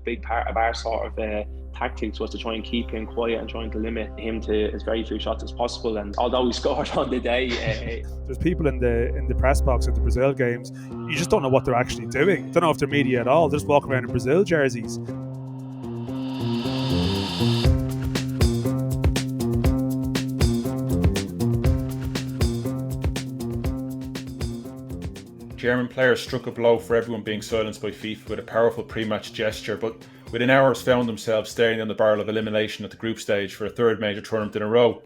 big part of our sort of tactics was to try and keep him quiet and trying to limit him to as very few shots as possible. And although he scored on the day, there's people in the press box at the Brazil games. You just don't know what they're actually doing. Don't know if they're media at all. They're just walking around in Brazil jerseys. German players struck a blow for everyone being silenced by FIFA with a powerful pre-match gesture, but within hours found themselves staring down the barrel of elimination at the group stage for a third major tournament in a row.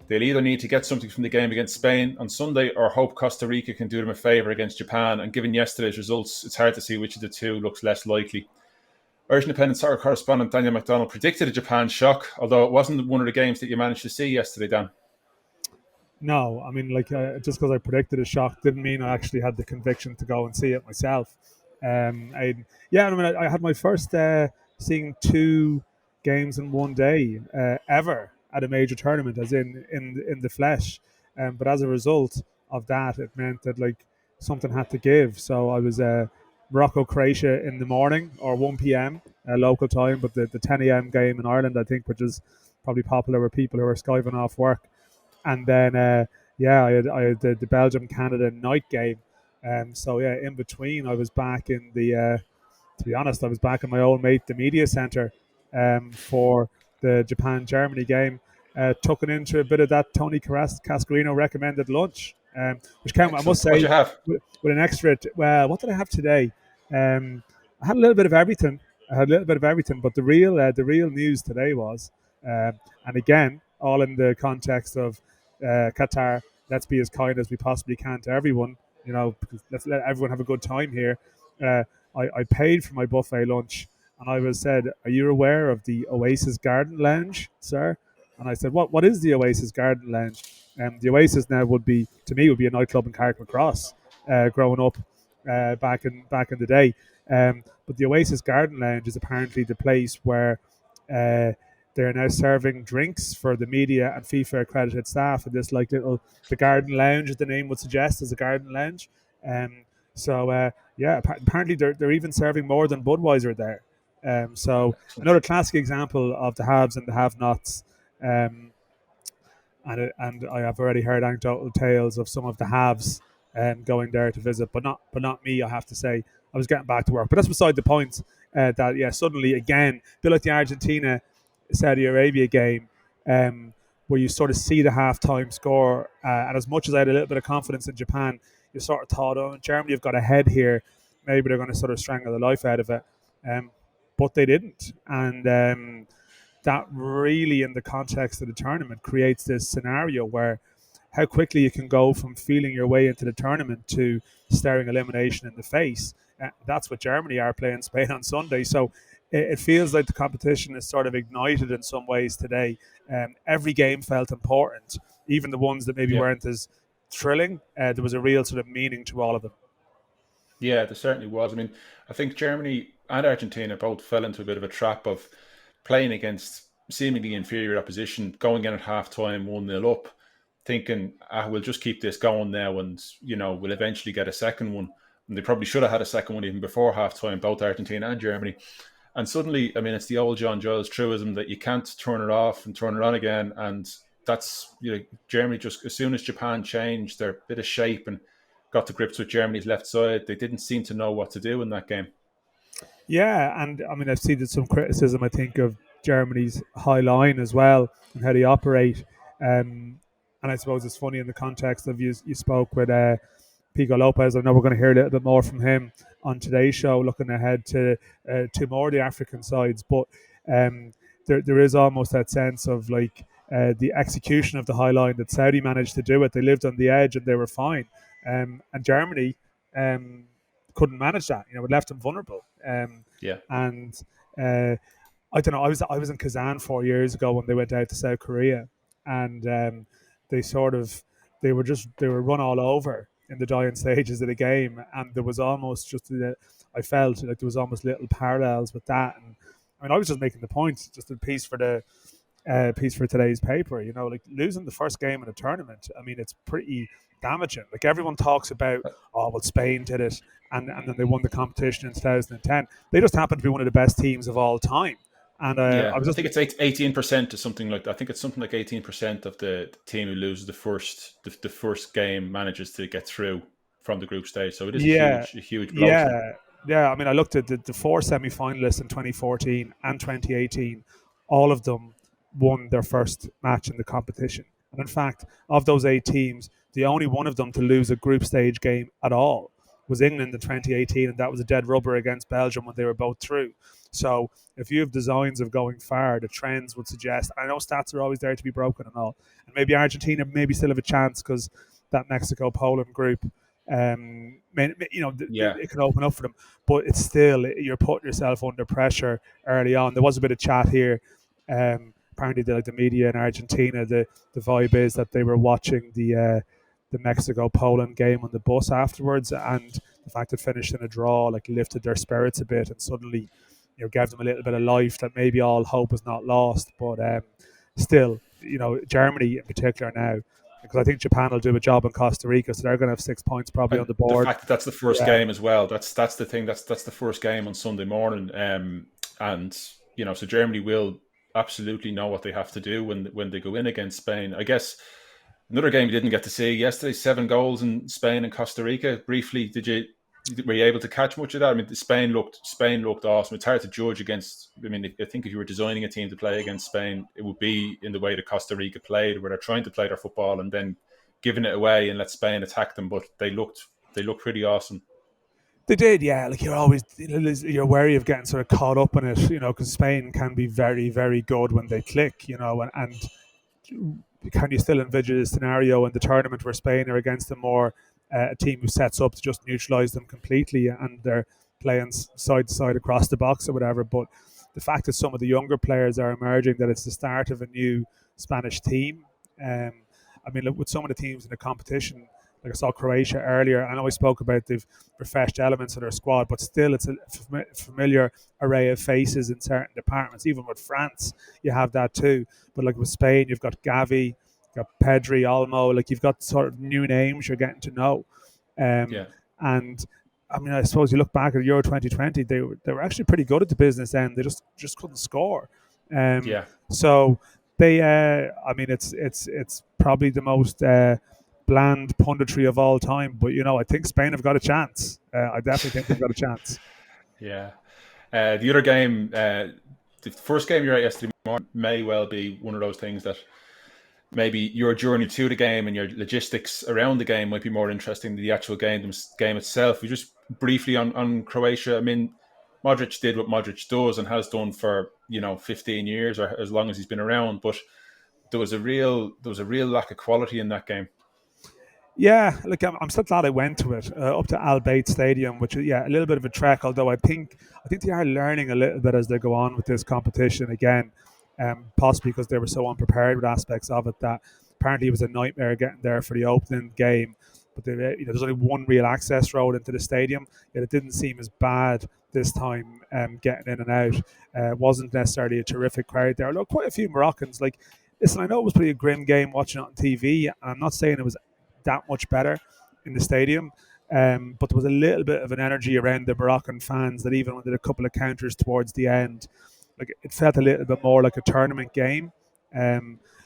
They'll either need to get something from the game against Spain on Sunday or hope Costa Rica can do them a favour against Japan, and given yesterday's results, it's hard to see which of the two looks less likely. Irish Independent Soccer correspondent Daniel McDonnell predicted a Japan shock, although it wasn't one of the games that you managed to see yesterday, Dan. No, I mean, just because I predicted a shock didn't mean I actually had the conviction to go and see it myself. I had my first seeing 2 games in one day ever at a major tournament, as in the flesh. But as a result of that, it meant that something had to give. So I was Morocco Croatia in the morning, or 1 p.m. Local time, but the 10 a.m. game in Ireland, I think, which is probably popular with people who are skiving off work. And then, I had the Belgium-Canada night game. In between, I was back in to be honest, I was back in my old mate, the media centre, for the Japan-Germany game, tucking into a bit of that Tony Cascarino recommended lunch, which came, I must say, What'd you have? With an extra, what did I have today? I had a little bit of everything. But the real news today was, and again, all in the context of Qatar, let's be as kind as we possibly can to everyone. Let's let everyone have a good time here. I paid for my buffet lunch, and I was said, "Are you aware of the Oasis Garden Lounge, sir?" And I said, "What is the Oasis Garden Lounge?" The Oasis now would be a nightclub in Carrick Cross, growing up back in the day. But the Oasis Garden Lounge is apparently the place where they're now serving drinks for the media and FIFA accredited staff, and this the Garden Lounge, as the name would suggest, is a garden lounge. Apparently they're even serving more than Budweiser there. So another classic example of the haves and the have-nots. And I have already heard anecdotal tales of some of the haves going there to visit, but not me. I have to say, I was getting back to work. But that's beside the point. Suddenly again, a bit like the Argentina Saudi Arabia game, where you sort of see the halftime score, and as much as I had a little bit of confidence in Japan, you sort of thought, oh, Germany have got ahead here, maybe they're going to sort of strangle the life out of it, but they didn't, and that really, in the context of the tournament, creates this scenario where how quickly you can go from feeling your way into the tournament to staring elimination in the face. That's what Germany are playing Spain on Sunday. So it feels like the competition is sort of ignited in some ways today. Every game felt important, even the ones that maybe weren't as thrilling. There was a real sort of meaning to all of them. Yeah, there certainly was. I mean, I think Germany and Argentina both fell into a bit of a trap of playing against seemingly inferior opposition, going in at half-time 1-0 up, thinking, we'll just keep this going now and, we'll eventually get a second one. And they probably should have had a second one even before half-time, both Argentina and Germany. And suddenly, I mean, it's the old John Giles truism that you can't turn it off and turn it on again. And that's, Germany just, as soon as Japan changed their bit of shape and got to grips with Germany's left side, they didn't seem to know what to do in that game. Yeah, and I mean, I've seen some criticism, I think, of Germany's high line as well and how they operate. And I suppose it's funny in the context of you spoke with Pico Lopez. I know we're going to hear a little bit more from him on today's show, looking ahead to more of the African sides. But there is almost that sense of the execution of the high line that Saudi managed to do it. They lived on the edge and they were fine. And Germany couldn't manage that. It left them vulnerable. And I don't know. I was in Kazan 4 years ago when they went out to South Korea, and they were run all over in the dying stages of the game, and there was almost I felt like there was almost little parallels with that. And I mean, I was just making the point, just a piece for the piece for today's paper. Like losing the first game in a tournament. I mean, it's pretty damaging. Like everyone talks about, oh well, Spain did it, and then they won the competition in 2010. They just happen to be one of the best teams of all time. And Yeah, I was I just think it's 18% or something like that. I think it's something like 18% of the team who loses the first game manages to get through from the group stage. So it is yeah, a huge blow to them. yeah. I mean, I looked at the four semi-finalists in 2014 and 2018. All of them won their first match in the competition. And in fact, of those 8 teams, the only one of them to lose a group stage game at all was England in 2018, and that was a dead rubber against Belgium when they were both through. So if you have designs of going far, the trends would suggest. I know stats are always there to be broken and all, and maybe Argentina maybe still have a chance because that Mexico-Poland group, Yeah, it can open up for them. But it's still, you're putting yourself under pressure early on. There was a bit of chat here. Apparently, the media in Argentina, the vibe is that they were watching the Mexico-Poland game on the bus afterwards, and the fact it finished in a draw like lifted their spirits a bit, and suddenly gave them a little bit of life that maybe all hope was not lost. But still, Germany in particular now, because I think Japan will do a job in Costa Rica, so they're going to have 6 points probably on and the the board. fact that that's the first game as well. That's the thing. That's the first game on Sunday morning. And so Germany will absolutely know what they have to do when they go in against Spain. I guess another game you didn't get to see yesterday: 7 goals in Spain and Costa Rica. Briefly, were you able to catch much of that? I mean, Spain looked awesome. It's hard to judge against. I mean, I think if you were designing a team to play against Spain, it would be in the way that Costa Rica played, where they're trying to play their football and then giving it away and let Spain attack them. But they looked pretty awesome. They did, yeah. Like you're wary of getting sort of caught up in it, because Spain can be very, very good when they click, and can you still envisage a scenario in the tournament where Spain are against a team who sets up to just neutralise them completely and they're playing side to side across the box or whatever? But the fact that some of the younger players are emerging, that it's the start of a new Spanish team. I mean, look, with some of the teams in the competition, like I saw Croatia earlier. I know we spoke about they've refreshed elements of their squad, but still it's a familiar array of faces in certain departments. Even with France, you have that too. But like with Spain, you've got Gavi, you've got Pedri, Olmo. Like you've got sort of new names you're getting to know. Yeah. And I mean, I suppose you look back at Euro 2020, they were actually pretty good at the business end. They just couldn't score. Yeah. So they, I mean, it's probably the most bland punditry of all time. But I think Spain have got a chance. I definitely think they've got a chance. Yeah. The other game, the first game you're at yesterday morning may well be one of those things that maybe your journey to the game and your logistics around the game might be more interesting than the actual game itself. We just briefly on Croatia. I mean, Modric did what Modric does and has done for 15 years or as long as he's been around, but there was a real lack of quality in that game. Yeah, look, I'm still glad I went to it, up to Al Bayt Stadium, which is a little bit of a trek. Although I think they are learning a little bit as they go on with this competition again, possibly because they were so unprepared with aspects of it that apparently it was a nightmare getting there for the opening game. But there's only one real access road into the stadium, yet it didn't seem as bad this time getting in and out. It wasn't necessarily a terrific crowd there. Although quite a few Moroccans. Like, listen, I know it was pretty a grim game watching it on TV. And I'm not saying it was that much better in the stadium, but there was a little bit of an energy around the Moroccan fans that even when they did a couple of counters towards the end, like it felt a little bit more like a tournament game,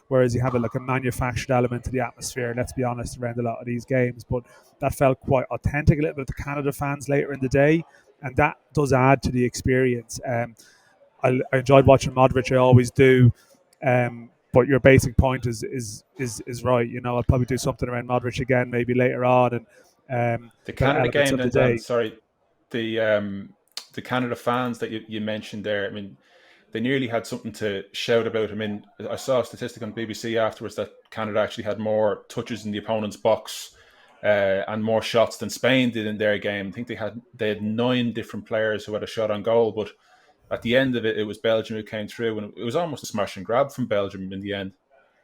whereas you have a manufactured element to the atmosphere, let's be honest, around a lot of these games. But that felt quite authentic a little bit to Canada fans later in the day, and that does add to the experience. I enjoyed watching Modric, I always do. But your basic point is right. I'll probably do something around Modric again maybe later on. And the Canada game, then Dan, sorry, the Canada fans that you mentioned there. I mean, they nearly had something to shout about. I mean, I saw a statistic on BBC afterwards that Canada actually had more touches in the opponent's box and more shots than Spain did in their game. I think they had 9 different players who had a shot on goal, but at the end of it, it was Belgium who came through, and it was almost a smash and grab from Belgium in the end.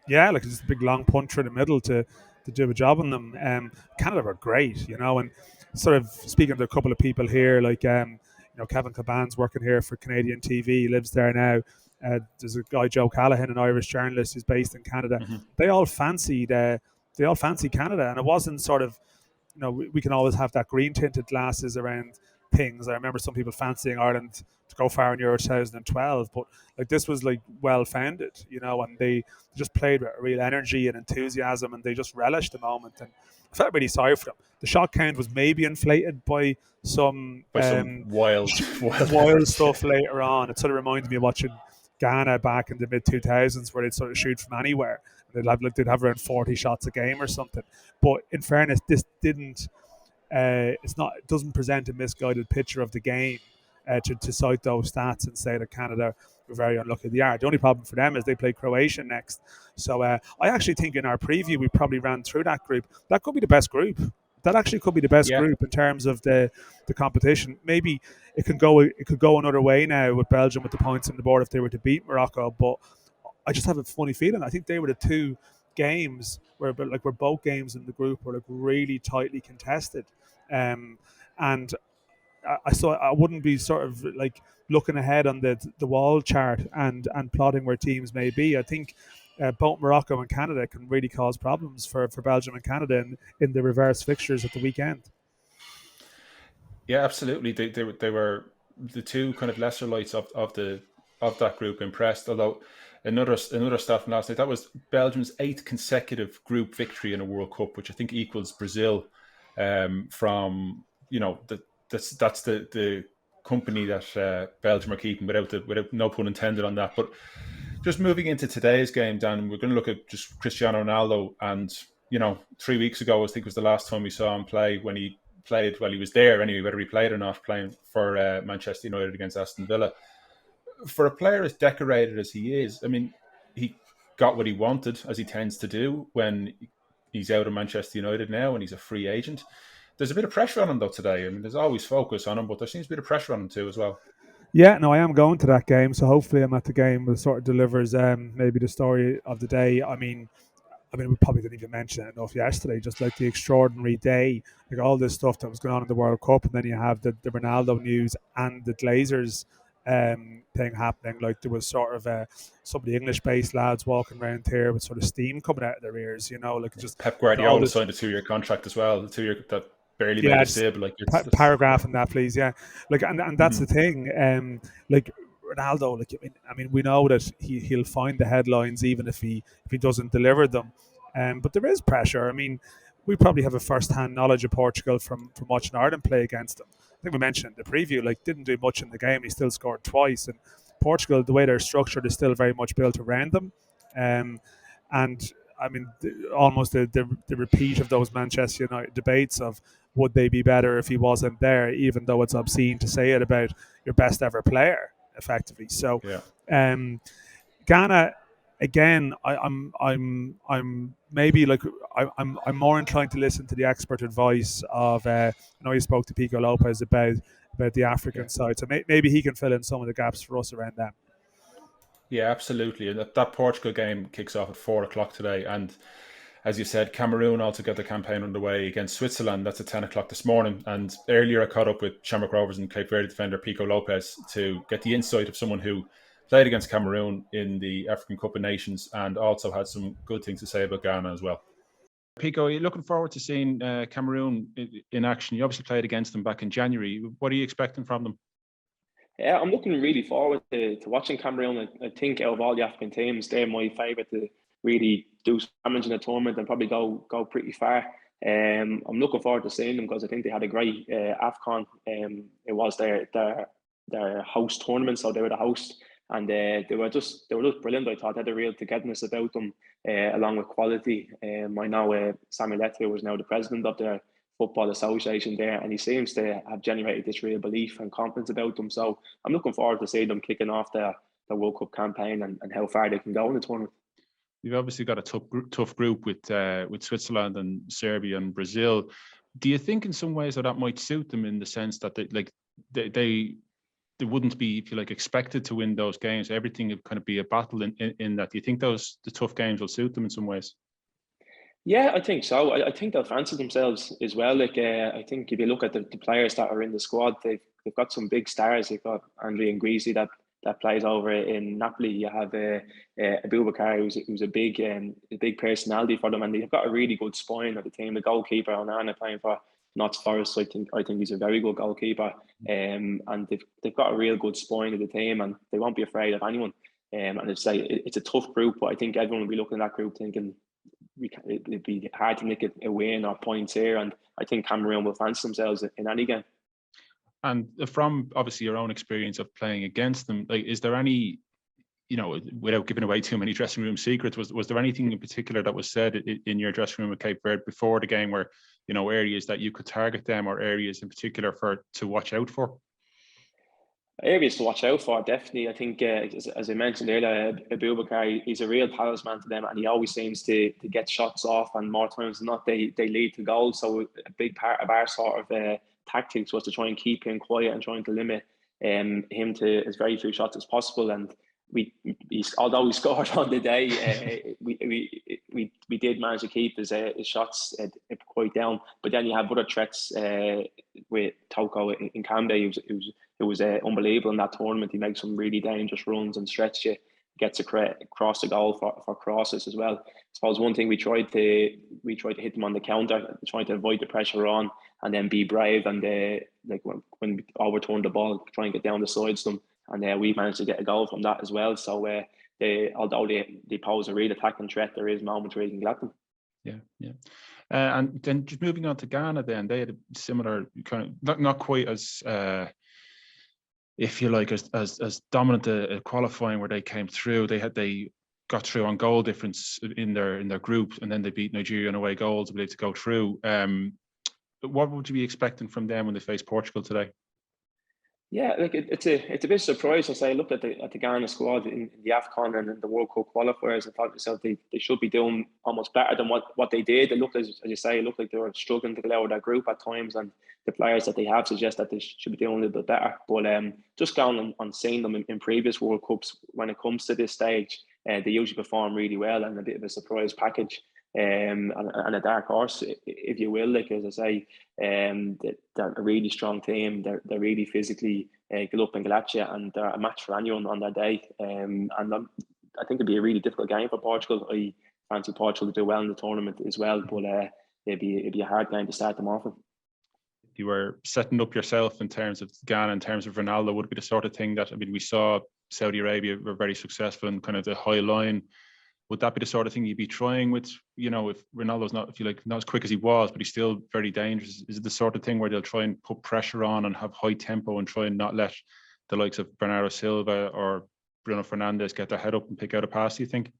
Yeah, like just a big long puncher in the middle to do a job on them. Canada were great, and sort of speaking to a couple of people here, like Kevin Caban's working here for Canadian TV, he lives there now. There's a guy, Joe Callahan, an Irish journalist who's based in Canada. They all fancied Canada, and it wasn't sort of, we can always have that green tinted glasses around things. I remember some people fancying Ireland to go far in Euro 2012, but like this was like well founded, and they just played with real energy and enthusiasm, and they just relished the moment. And I felt really sorry for them. The shot count was maybe inflated by some wild stuff later on. It sort of reminded me of watching Ghana back in the mid 2000s, where they'd sort of shoot from anywhere. They'd have around 40 shots a game or something. But in fairness, this didn't. It doesn't present a misguided picture of the game to cite those stats and say that Canada were very unlucky. They are. The only problem for them is they play Croatia next. So I actually think in our preview we probably ran through that group. That could be the best group. That actually could be the best group in terms of the competition. Maybe it could go another way now with Belgium with the points on the board if they were to beat Morocco. But I just have a funny feeling. I think they were the two games where both games in the group were like really tightly contested, and I wouldn't be sort of like looking ahead on the wall chart and plotting where teams may be. I think both Morocco and Canada can really cause problems for Belgium and Canada in the reverse fixtures at the weekend. Yeah, absolutely. They were the two kind of lesser lights of that group impressed. Although another stat from last night, that was Belgium's 8th consecutive group victory in a World Cup, which I think equals Brazil. From that's the company that Belgium are keeping without no pun intended on that. But just moving into today's game, Dan, we're going to look at just Cristiano Ronaldo. And 3 weeks ago, I think was the last time we saw him play when he played. Well, he was there anyway, whether he played or not, playing for Manchester United against Aston Villa. For a player as decorated as he is, I mean, he got what he wanted, as he tends to do when he's out of Manchester United now and he's a free agent. There's a bit of pressure on him, though, today. I mean, there's always focus on him, but there seems to be a bit of pressure on him, too, as well. Yeah, no, I am going to that game, so hopefully I'm at the game that sort of delivers maybe the story of the day. I mean, we probably didn't even mention it enough yesterday, just like the extraordinary day, like all this stuff that was going on in the World Cup, and then you have the Ronaldo news and the Glazers thing happening. Like there was sort of some of the English-based lads walking around here with sort of steam coming out of their ears, like just Pep Guardiola signed a 2-year contract as well, the 2-year that barely made a save. Like paragraph in that, please. Yeah, like and that's the thing. Like Ronaldo, like I mean, we know that he'll find the headlines even if he doesn't deliver them. But there is pressure. I mean, we probably have a first-hand knowledge of Portugal from watching Ireland play against them. I think we mentioned in the preview, like didn't do much in the game. He still scored twice. And Portugal, the way they're structured, is still very much built around them. And I mean, almost the repeat of those Manchester United debates of would they be better if he wasn't there, even though it's obscene to say it about your best ever player, effectively. So, Ghana. Again, I'm maybe like I'm more inclined to listen to the expert advice of. I know you spoke to Pico Lopez about the African side, so maybe he can fill in some of the gaps for us around that. Yeah, absolutely. And that Portugal game kicks off at 4:00 today, and as you said, Cameroon also got the campaign underway against Switzerland. That's at 10:00 this morning. And earlier, I caught up with Shamrock Rovers and Cape Verde defender Pico Lopez to get the insight of someone who played against Cameroon in the African Cup of Nations and also had some good things to say about Ghana as well. Pico, are you looking forward to seeing Cameroon in action? You obviously played against them back in January. What are you expecting from them? Yeah, I'm looking really forward to watching Cameroon. I think out of all the African teams, they're my favourite to really do damage in the tournament and probably go pretty far. I'm looking forward to seeing them because I think they had a great AFCON. It was their host tournament, so they were the host. And they were just brilliant. I thought they had a real togetherness about them, along with quality. I know Samuel Eto'o was now the president of the Football Association there, and he seems to have generated this real belief and confidence about them. So I'm looking forward to seeing them kicking off the World Cup campaign and how far they can go in the tournament. You've obviously got a tough group with Switzerland and Serbia and Brazil. Do you think in some ways that might suit them in the sense that they wouldn't be, if you like, expected to win those games? Everything would kind of be a battle in that. Do you think the tough games will suit them in some ways? Yeah, I think so. I think they'll fancy themselves as well. Like I think if you look at the players that are in the squad, they've got some big stars. They've got Andre and Greasy that that plays over in Napoli. You have Abubakar, who's a big personality for them, and they've got a really good spine of the team. The goalkeeper Onana playing for Notts Forest, I think he's a very good goalkeeper, and they've got a real good spine of the team, and they won't be afraid of anyone. And it's a tough group, but I think everyone will be looking at that group thinking it'd be hard to make a win or points here, and I think Cameroon will fancy themselves in any game. And from obviously your own experience of playing against them, like, is there any, without giving away too many dressing room secrets, was there anything in particular that was said in your dressing room with Cape Verde before the game where, areas that you could target them, or areas in particular to watch out for? Areas to watch out for, definitely. I think, as I mentioned earlier, Abubakar, he's a real talisman to them, and he always seems to get shots off, and more times than not, they lead to goals. So a big part of our sort of tactics was to try and keep him quiet and trying to limit him to as very few shots as possible. And although we scored on the day, we did manage to keep his shots quite down. But then you have other threats with Toko in Camde, who was unbelievable in that tournament. He makes some really dangerous runs and stretches you, gets across the goal for crosses as well. I suppose one thing we tried to hit them on the counter, trying to avoid the pressure on, and then be brave, and like when we overturned the ball, try and get down the sides of them, and we managed to get a goal from that as well. So although they pose a real attacking threat, there is moments where you can get them. Yeah. And then just moving on to Ghana, then they had a similar kind of not quite as if you like as dominant a qualifying where they came through. They got through on goal difference in their group, and then they beat Nigeria on away goals, I believe, to go through. What would you be expecting from them when they face Portugal today? Yeah, like it's a bit surprised. As I looked at the Ghana squad in the AFCON and in the World Cup qualifiers, I thought to myself they should be doing almost better than what they did. It looked, as you say, it looked like they were struggling to get out of their group at times, and the players that they have suggest that they should be doing a little bit better. But just going on seeing them in previous World Cups, when it comes to this stage, they usually perform really well, and a bit of a surprise package. And a dark horse, if you will, like as I say, they're a really strong team. They're really physically get up and get at you, and they're a match for anyone on their day. And I think it'd be a really difficult game for Portugal. I fancy Portugal to do well in the tournament as well, but it'd be a hard game to start them off with. If you were setting up yourself in terms of Ghana, in terms of Ronaldo, would it be the sort of thing that, we saw Saudi Arabia were very successful in kind of the high line. Would that be the sort of thing you'd be trying with, if Ronaldo's not, if you like, not as quick as he was, but he's still very dangerous? Is it the sort of thing where they'll try and put pressure on and have high tempo and try and not let the likes of Bernardo Silva or Bruno Fernandes get their head up and pick out a pass, do you think?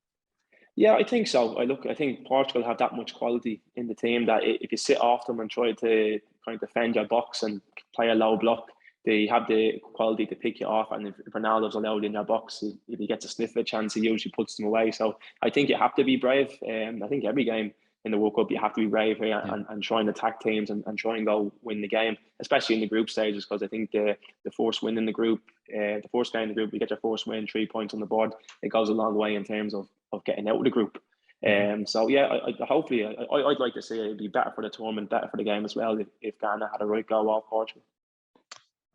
Yeah, I think so. I think Portugal have that much quality in the team that if you sit off them and try to kind of defend your box and play a low block, they have the quality to pick you off. And if Ronaldo's allowed in your box, if he gets a sniff of a chance, he usually puts them away. So I think you have to be brave. I think every game in the World Cup, you have to be brave here and try and attack teams and try and go win the game, especially in the group stages, because I think the first win in the group, the first game in the group, you get your first win, 3 points on the board. It goes a long way in terms of getting out of the group. So yeah, hopefully I'd like to see it be better for the tournament, better for the game as well, if Ghana had a right go off Portugal.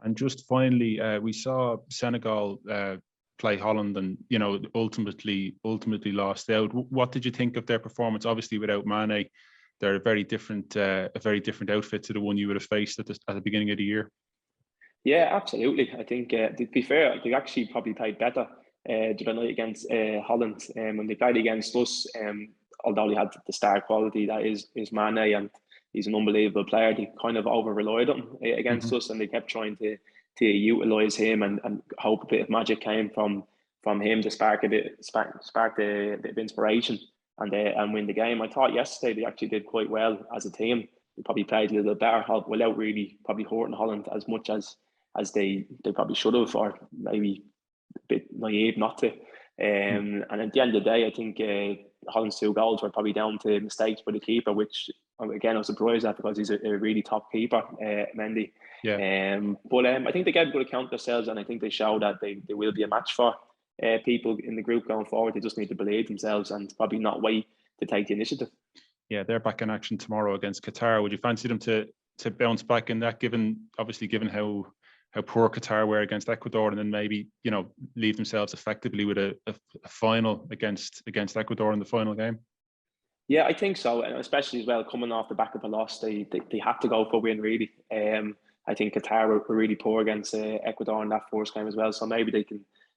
And just finally, we saw Senegal play Holland, and ultimately lost out. What did you think of their performance? Obviously, without Mane, they're a very different outfit to the one you would have faced at the beginning of the year. Yeah, absolutely. I think to be fair, they actually probably played better the other night against Holland. When they played against us, although they had the star quality that is Mane, and he's an unbelievable player, they kind of over-relied on him against us, and they kept trying to utilise him and hope a bit of magic came from him to spark a bit of inspiration and win the game. I thought yesterday they actually did quite well as a team. They probably played a little bit better without really probably hurting Holland as much as they probably should have, or maybe a bit naive not to. And at the end of the day, I think Holland's 2 goals were probably down to mistakes by the keeper, which again I was surprised at because he's a really top keeper, Mendy. Yeah. But I think they gave a good account of themselves, and I think they show that they will be a match for people in the group going forward. They just need to believe themselves and probably not wait to take the initiative. Yeah, they're back in action tomorrow against Qatar. Would you fancy them to bounce back in that, given how poor Qatar were against Ecuador, and then maybe leave themselves effectively with a final against Ecuador in the final game? Yeah, I think so, and especially as well coming off the back of a loss, they had to go for a win really. I think Qatar were really poor against Ecuador in that first game as well, so maybe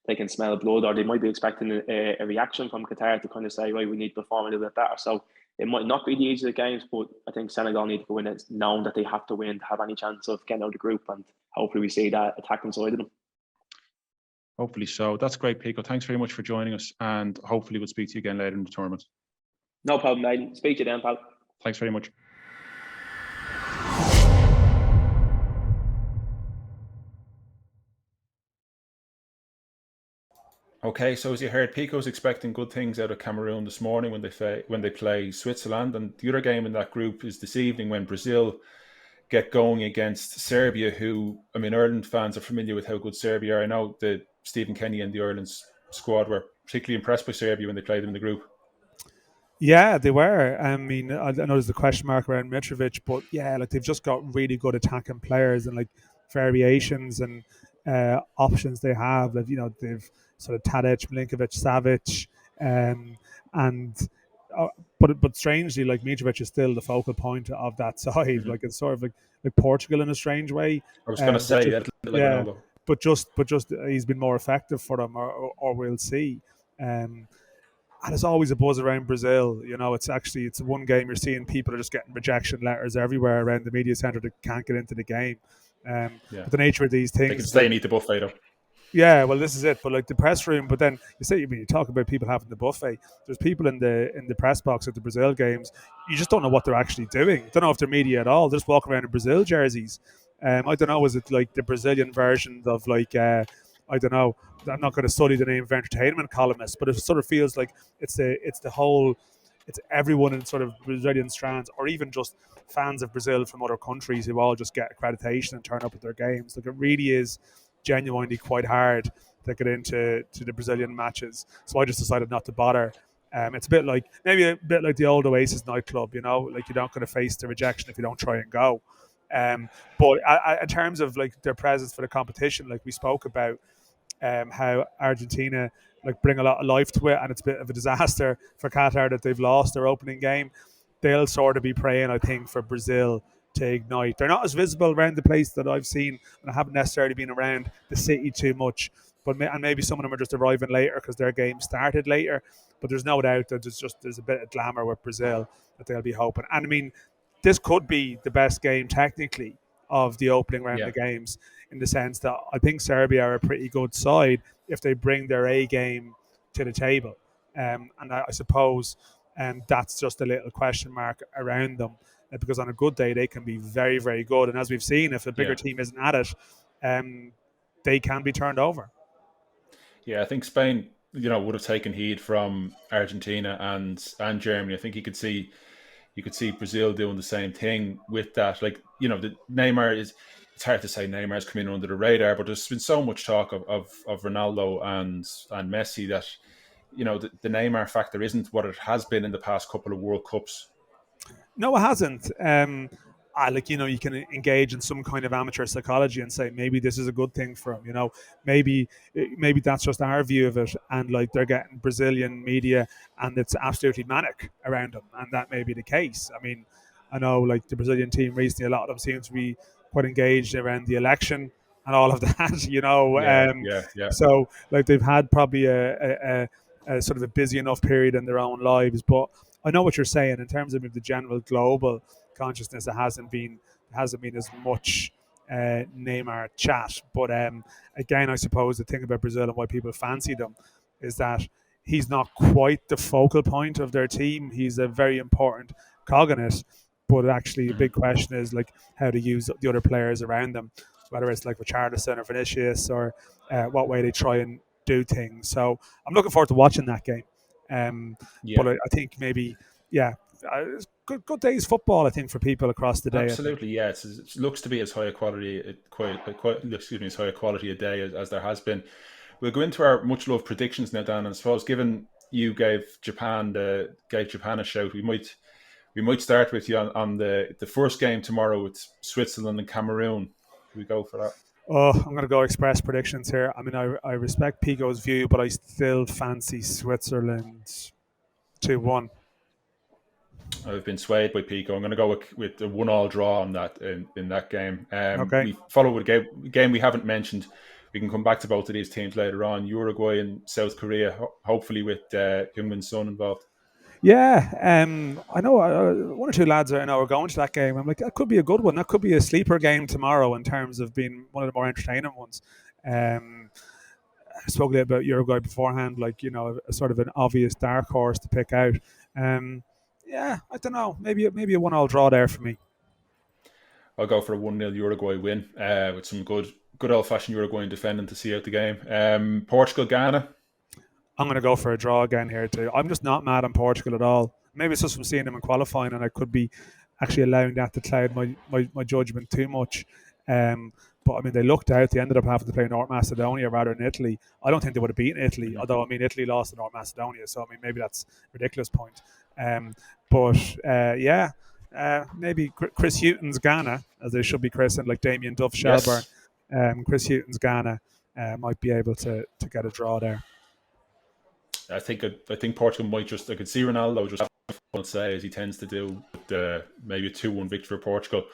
they can smell blood, or they might be expecting a reaction from Qatar to kind of say, right, we need to perform a little bit better. So it might not be the easiest games, but I think Senegal need to go in it knowing that they have to win to have any chance of getting out of the group, and hopefully we see that attacking side of them. Hopefully so. That's great, Pico. Thanks very much for joining us, and hopefully we'll speak to you again later in the tournament. No problem, mate. Speak to you then, pal. Thanks very much. Okay, so as you heard, Pico's expecting good things out of Cameroon this morning when they play Switzerland, and the other game in that group is this evening when Brazil get going against Serbia, who, I mean, Ireland fans are familiar with how good Serbia are. I know that Stephen Kenny and the Ireland squad were particularly impressed by Serbia when they played them in the group. Yeah, they were. I mean, I know there's a question mark around Mitrovic, but yeah, like they've just got really good attacking players and like variations and options they have. Like, they've sort of Tadic, Milinkovic, Savic, and but strangely, like Mitrovic is still the focal point of that side. Mm-hmm. Like it's sort of like Portugal in a strange way. I was going to say that, like yeah, Ronaldo. but just he's been more effective for them, or we'll see. And it's always a buzz around Brazil. It's one game you're seeing people are just getting rejection letters everywhere around the media centre that can't get into the game. But the nature of these things, they can stay and eat the buffet though. Yeah, well, this is it. But like the press room, but then you talk about people having the buffet. There's people in the press box at the Brazil games. You just don't know what they're actually doing. Don't know if they're media at all. They just walk around in Brazil jerseys. I don't know. Is it like the Brazilian version of like? I don't know. I'm not going to study the name of entertainment columnists, but it sort of feels like it's everyone in sort of Brazilian strands, or even just fans of Brazil from other countries who all just get accreditation and turn up at their games. Like it really is genuinely quite hard to get into the Brazilian matches. So I just decided not to bother. It's maybe a bit like the old Oasis nightclub, like you're not going to face the rejection if you don't try and go. But in terms of like their presence for the competition, like we spoke about, how Argentina bring a lot of life to it, and it's a bit of a disaster for Qatar that they've lost their opening game. They'll sort of be praying, I think, for Brazil to ignite. They're not as visible around the place that I've seen, and I haven't necessarily been around the city too much. And maybe some of them are just arriving later because their game started later. But there's no doubt that there's a bit of glamour with Brazil that they'll be hoping. And I mean, this could be the best game technically of the opening round of games, in the sense that I think Serbia are a pretty good side if they bring their A game to the table. And I suppose that's just a little question mark around them, because on a good day they can be very, very good. And as we've seen, if a bigger team isn't at it, they can be turned over. Yeah, I think Spain, would have taken heed from Argentina and Germany. I think you could see Brazil doing the same thing with that. Like, the Neymar is. It's hard to say Neymar's coming under the radar, but there's been so much talk of Ronaldo and Messi that, the Neymar factor isn't what it has been in the past couple of World Cups. No, it hasn't. You can engage in some kind of amateur psychology and say maybe this is a good thing for him. Maybe that's just our view of it, and like they're getting Brazilian media and it's absolutely manic around them, and that may be the case. I mean, I know like the Brazilian team recently, a lot of them seem to be quite engaged around the election and all of that. So like they've had probably a sort of a busy enough period in their own lives, but I know what you're saying in terms of the general global consciousness. It hasn't been as much Neymar chat, but again, I suppose the thing about Brazil and why people fancy them is that he's not quite the focal point of their team. He's a very important cog in it, but actually the big question is like how to use the other players around them, whether it's like Richarlison or Vinicius, or what way they try and do things. So I'm looking forward to watching that game. But I think maybe, it's good day's football, I think, for people across the day. Absolutely, yeah. It looks to be as high a quality, as high a quality a day as there has been. We'll go into our much loved predictions now, Dan. And I suppose, given you gave Japan a shout, we might start with you on the first game tomorrow with Switzerland and Cameroon. We go for that. Oh, I'm going to go express predictions here. I mean, I respect Pico's view, but I still fancy Switzerland 2-1. I've been swayed by Pico. I'm going to go with a 1-1 draw on that in that game. Okay. We follow with a game we haven't mentioned. We can come back to both of these teams later on. Uruguay and South Korea, hopefully with Heung-min Son involved. Yeah, I know one or two lads I know are going to that game. I'm like, that could be a good one. That could be a sleeper game tomorrow in terms of being one of the more entertaining ones. I spoke a little about Uruguay beforehand, like, a sort of an obvious dark horse to pick out. Yeah, I don't know. Maybe a 1-1 draw there for me. I'll go for a 1-0 Uruguay win with some good old-fashioned Uruguayan defending to see out the game. Portugal, Ghana. I'm going to go for a draw again here too. I'm just not mad on Portugal at all. Maybe it's just from seeing them in qualifying, and I could be actually allowing that to cloud my judgment too much. But I mean, they looked out. They ended up having to play North Macedonia rather than Italy. I don't think they would have beaten Italy, although I mean, Italy lost to North Macedonia, so I mean, maybe that's a ridiculous point. Maybe Chris Hughton's Ghana, as they should be christened, like Damien Duff Shelburne. Yes. Chris Hughton's Ghana might be able to get a draw there. I think Portugal might just. I could see Ronaldo just say as he tends to do, with maybe a 2-1 victory for Portugal.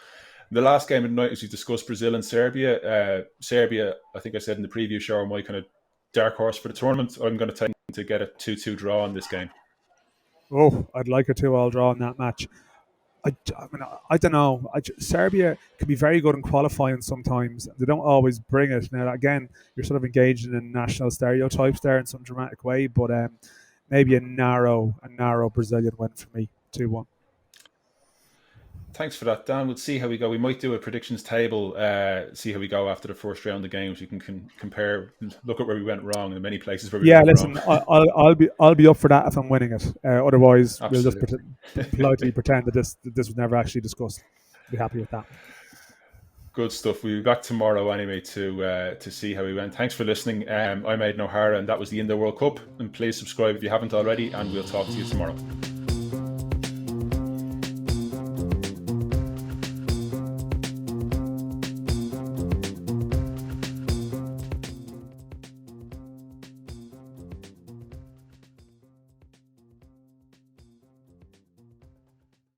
The last game of the night, as we discussed, Brazil and Serbia. Serbia, I think I said in the preview show, are my kind of dark horse for the tournament. I'm going to tend to get a 2-2 draw in this game. Oh, I'd like a 2-2 draw in that match. I mean, I don't know. Serbia can be very good in qualifying sometimes. They don't always bring it. Now, again, you're sort of engaging in national stereotypes there in some dramatic way, but maybe a narrow Brazilian win for me, 2-1. Thanks for that, Dan. We'll see how we go. We might do a predictions table, see how we go after the first round of games. We can compare, look at where we went wrong in many places where we went wrong. Yeah, listen, I'll be up for that if I'm winning it. Otherwise, Absolutely. We'll just politely pretend that this was never actually discussed. Be happy with that. Good stuff. We'll be back tomorrow anyway to see how we went. Thanks for listening. I'm Aidan O'Hara, and that was the Indo World Cup. And please subscribe if you haven't already, and we'll talk to you tomorrow.